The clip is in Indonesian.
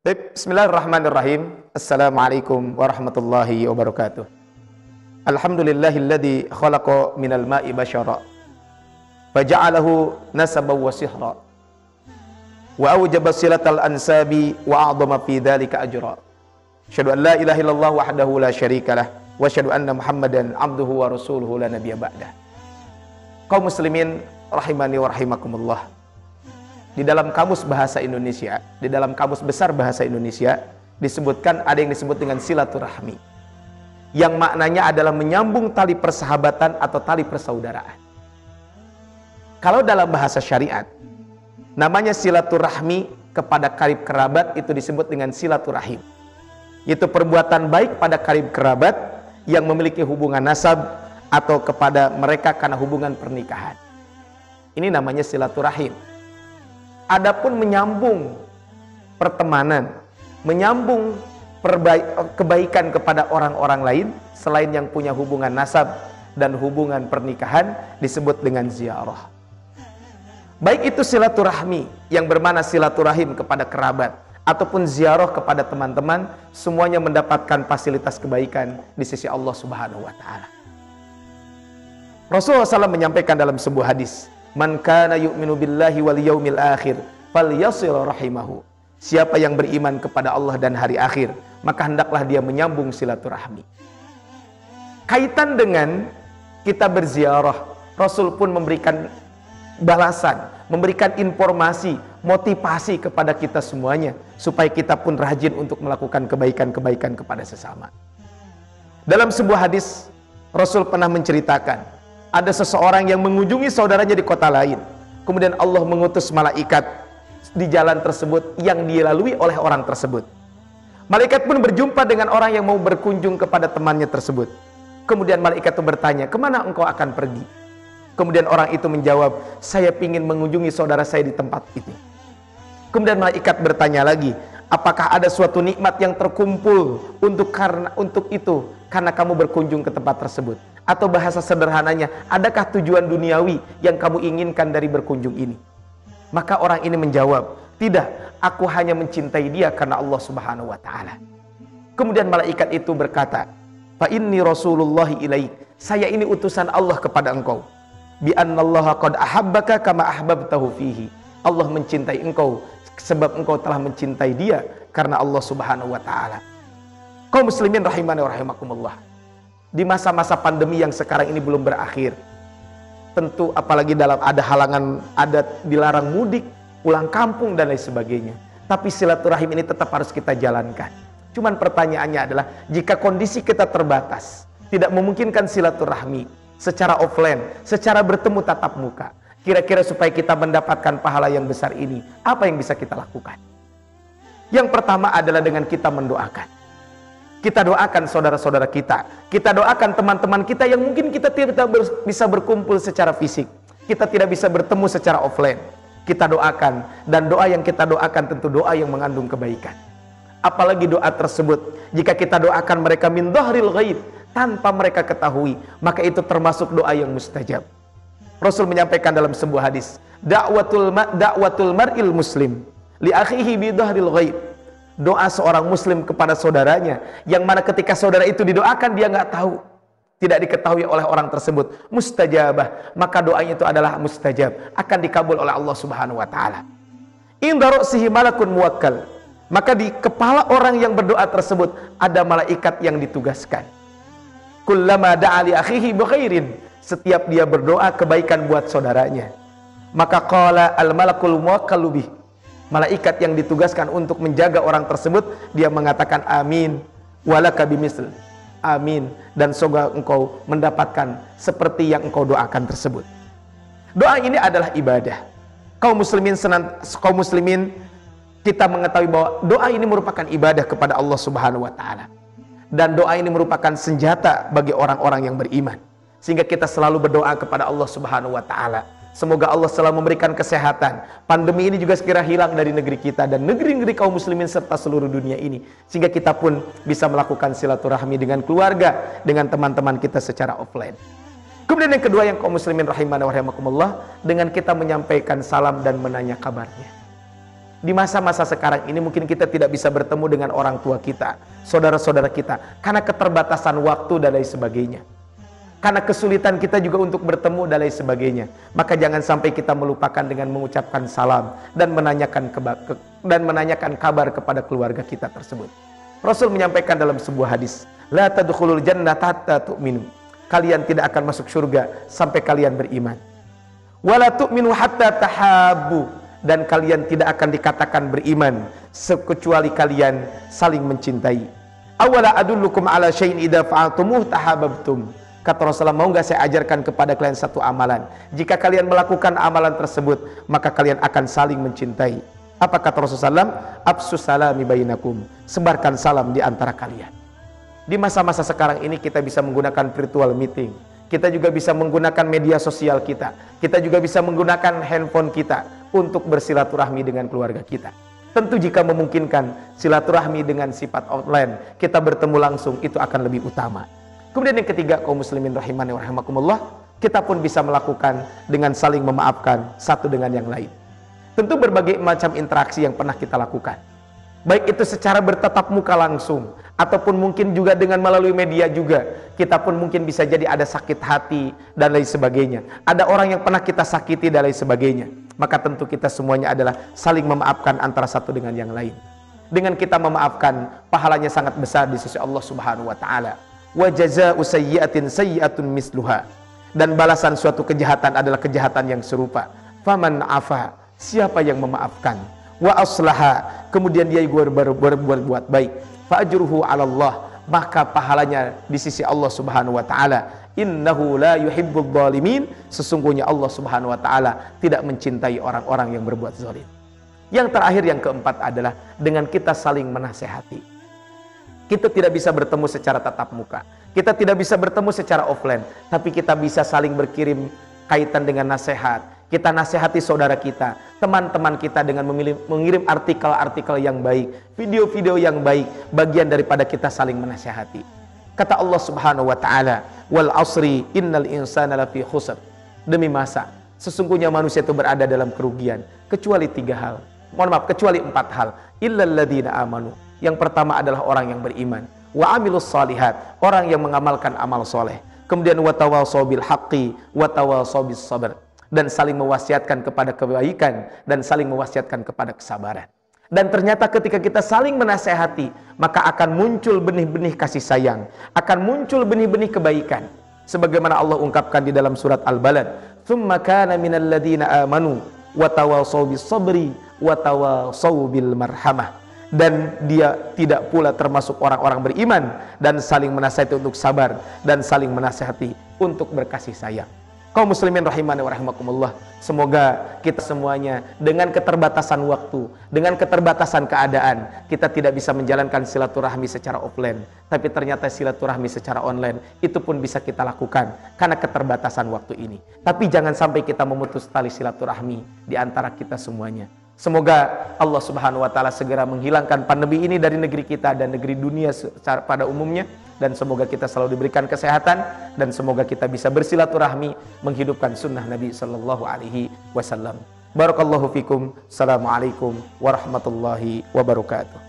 Bismillahirrahmanirrahim. Assalamualaikum warahmatullahi wabarakatuh. Alhamdulillahilladzi khalaqa minal ma'i basyara faja'alahu nasaban wa sihra wa awjaba silatal ansabi wa a'dama fi dzalika ajra. Asyhadu an la ilaha illallah wahdahu la syarikalah wa asyhadu anna Muhammadan abduhu wa rasuluhu la nabiyya ba'dah. Kaum muslimin rahimani wa rahimakumullah. Di dalam kamus bahasa Indonesia, di dalam kamus besar bahasa Indonesia disebutkan ada yang disebut dengan silaturahmi, yang maknanya adalah menyambung tali persahabatan atau tali persaudaraan. Kalau dalam bahasa syariat namanya silaturahmi kepada karib kerabat, itu disebut dengan silaturahim. Itu perbuatan baik pada karib kerabat yang memiliki hubungan nasab atau kepada mereka karena hubungan pernikahan. Ini namanya silaturahim. Adapun menyambung pertemanan, menyambung kebaikan kepada orang-orang lain selain yang punya hubungan nasab dan hubungan pernikahan disebut dengan ziarah. Baik itu silaturahmi yang bermakna silaturahim kepada kerabat ataupun ziarah kepada teman-teman, semuanya mendapatkan fasilitas kebaikan di sisi Allah Subhanahu wa taala. Rasulullah SAW menyampaikan dalam sebuah hadis, "Man kana yu'minu billahi wal yaumil akhir falyasil rahimahu." Siapa yang beriman kepada Allah dan hari akhir, maka hendaklah dia menyambung silaturahmi. Kaitan dengan kita berziarah, Rasul pun memberikan balasan, memberikan informasi, motivasi kepada kita semuanya supaya kita pun rajin untuk melakukan kebaikan-kebaikan kepada sesama. Dalam sebuah hadis, Rasul pernah menceritakan ada seseorang yang mengunjungi saudaranya di kota lain. Kemudian Allah mengutus malaikat di jalan tersebut yang dilalui oleh orang tersebut. Malaikat pun berjumpa dengan orang yang mau berkunjung kepada temannya tersebut. Kemudian malaikat itu bertanya, "Kemana engkau akan pergi?" Kemudian orang itu menjawab, "Saya ingin mengunjungi saudara saya di tempat itu." Kemudian malaikat bertanya lagi, "Apakah ada suatu nikmat yang terkumpul untuk itu karena kamu berkunjung ke tempat tersebut? Atau bahasa sederhananya, adakah tujuan duniawi yang kamu inginkan dari berkunjung ini?" Maka orang ini menjawab, "Tidak, aku hanya mencintai dia karena Allah Subhanahu wa taala." Kemudian malaikat itu berkata, "Fa inni rasulullahi ilaik." Saya ini utusan Allah kepada engkau. Bi annallaha qad ahabbaka kama ahbabtahu fihi. Allah mencintai engkau sebab engkau telah mencintai dia karena Allah Subhanahu wa taala. Kaum muslimin rahimani wa rahimakumullah. Di masa-masa pandemi yang sekarang ini belum berakhir, tentu apalagi dalam ada halangan, ada dilarang mudik, pulang kampung dan lain sebagainya. Tapi silaturahim ini tetap harus kita jalankan. Cuman pertanyaannya adalah, jika kondisi kita terbatas, tidak memungkinkan silaturahmi secara offline, secara bertemu tatap muka, kira-kira supaya kita mendapatkan pahala yang besar ini, apa yang bisa kita lakukan? Yang pertama adalah dengan kita mendoakan. Kita doakan saudara-saudara kita doakan teman-teman kita yang mungkin kita tidak bisa berkumpul secara fisik, kita tidak bisa bertemu secara offline. Kita doakan, dan doa yang kita doakan tentu doa yang mengandung kebaikan. Apalagi doa tersebut, jika kita doakan mereka min dhahril ghaib, tanpa mereka ketahui, maka itu termasuk doa yang mustajab. Rasul menyampaikan dalam sebuah hadis, da'watul mar'il muslim li akhihi bi dhahril ghaib. Doa seorang muslim kepada saudaranya, yang mana ketika saudara itu didoakan dia nggak tahu, tidak diketahui oleh orang tersebut, mustajabah, maka doanya itu adalah mustajab, akan dikabul oleh Allah Subhanahu wa taala. Inda ra'sihi malakun muwakkal, maka di kepala orang yang berdoa tersebut ada malaikat yang ditugaskan. Kullama da'a li akhihi bi khairin, setiap dia berdoa kebaikan buat saudaranya, maka qala al malakul muwakkalu bih, malaikat yang ditugaskan untuk menjaga orang tersebut, dia mengatakan amin walaka bimisl, amin, dan semoga engkau mendapatkan seperti yang engkau doakan tersebut. Doa ini adalah ibadah. Kaum muslimin kita mengetahui bahwa doa ini merupakan ibadah kepada Allah Subhanahu wa taala, dan doa ini merupakan senjata bagi orang-orang yang beriman, sehingga kita selalu berdoa kepada Allah Subhanahu wa taala. Semoga Allah selalu memberikan kesehatan. Pandemi ini juga segera hilang dari negeri kita dan negeri-negeri kaum muslimin serta seluruh dunia ini, sehingga kita pun bisa melakukan silaturahmi dengan keluarga, dengan teman-teman kita secara offline. Kemudian yang kedua, yang kaum muslimin rahimani wa rahimakumullah, dengan kita menyampaikan salam dan menanya kabarnya. Di masa-masa sekarang ini mungkin kita tidak bisa bertemu dengan orang tua kita, saudara-saudara kita, karena keterbatasan waktu dan lain sebagainya. Karena kesulitan kita juga untuk bertemu dan lain sebagainya. Maka jangan sampai kita melupakan dengan mengucapkan salam dan menanyakan kabar kepada keluarga kita tersebut. Rasul menyampaikan dalam sebuah hadis, la tadkhulul jannata hatta tu'minu. Kalian tidak akan masuk surga sampai kalian beriman. Wala tu'minu hatta tahabbu. Dan kalian tidak akan dikatakan beriman kecuali kalian saling mencintai. Awala adullukum ala syai'in idza fa'altumuh tahabbtum. Kata Rasulullah, mau gak saya ajarkan kepada kalian satu amalan? Jika kalian melakukan amalan tersebut, maka kalian akan saling mencintai. Apa kata Rasulullah? Absus salami bainakum. Sebarkan salam di antara kalian. Di masa-masa sekarang ini kita bisa menggunakan virtual meeting. Kita juga bisa menggunakan media sosial kita. Kita juga bisa menggunakan handphone kita untuk bersilaturahmi dengan keluarga kita. Tentu jika memungkinkan silaturahmi dengan sifat online, kita bertemu langsung, itu akan lebih utama. Kemudian yang ketiga, kaum muslimin rahimani wa rahimakumullah, kita pun bisa melakukan dengan saling memaafkan satu dengan yang lain. Tentu berbagai macam interaksi yang pernah kita lakukan, baik itu secara bertatap muka langsung, ataupun mungkin juga dengan melalui media juga. Kita pun mungkin bisa jadi ada sakit hati dan lain sebagainya. Ada orang yang pernah kita sakiti dan lain sebagainya. Maka tentu kita semuanya adalah saling memaafkan antara satu dengan yang lain. Dengan kita memaafkan, pahalanya sangat besar di sisi Allah Subhanahu wa taala. Wa jazaa'u sayyi'atin sayyi'atun misluha. Dan balasan suatu kejahatan adalah kejahatan yang serupa. Faman afa, siapa yang memaafkan, wa aslaha, kemudian dia berbuat baik, fa ajruhu 'ala Allah, maka pahalanya di sisi Allah Subhanahu wa taala. Innahu la yuhibbul zalimin, sesungguhnya Allah Subhanahu wa taala tidak mencintai orang-orang yang berbuat zalim. Yang terakhir, yang keempat adalah dengan kita saling menasehati. Kita tidak bisa bertemu secara tatap muka, kita tidak bisa bertemu secara offline, tapi kita bisa saling berkirim kaitan dengan nasihat. Kita nasihati saudara kita, teman-teman kita dengan mengirim artikel-artikel yang baik, video-video yang baik, bagian daripada kita saling menasihati. Kata Allah Subhanahu wa taala, wal asri innal insana lafi khusr. Demi masa, sesungguhnya manusia itu berada dalam kerugian kecuali 3 hal. Kecuali 4 hal. Illal ladzina amanu. Yang pertama adalah orang yang beriman, wa amilus shalihat, orang yang mengamalkan amal soleh. Kemudian wa tawassaw bil haqqi wa tawassaw bis sabr, dan saling mewasiatkan kepada kebaikan dan saling mewasiatkan kepada kesabaran. Dan ternyata ketika kita saling menasehati, maka akan muncul benih-benih kasih sayang, akan muncul benih-benih kebaikan. Sebagaimana Allah ungkapkan di dalam surat Al-Balad, "Tsumma kana minal ladzina amanu wa tawassaw bis sabri wa tawassaw bil marhamah." Dan dia tidak pula termasuk orang-orang beriman dan saling menasihati untuk sabar dan saling menasihati untuk berkasih sayang. Kaum muslimin rahimani wa rahimakumullah, semoga kita semuanya dengan keterbatasan waktu, dengan keterbatasan keadaan, kita tidak bisa menjalankan silaturahmi secara offline, tapi ternyata silaturahmi secara online itu pun bisa kita lakukan karena keterbatasan waktu ini. Tapi jangan sampai kita memutus tali silaturahmi di antara kita semuanya. Semoga Allah Subhanahu wa taala segera menghilangkan pandemi ini dari negeri kita dan negeri dunia pada umumnya, dan semoga kita selalu diberikan kesehatan, dan semoga kita bisa bersilaturahmi menghidupkan sunnah Nabi sallallahu alaihi wasallam. Barakallahu fikum. Assalamualaikum warahmatullahi wabarakatuh.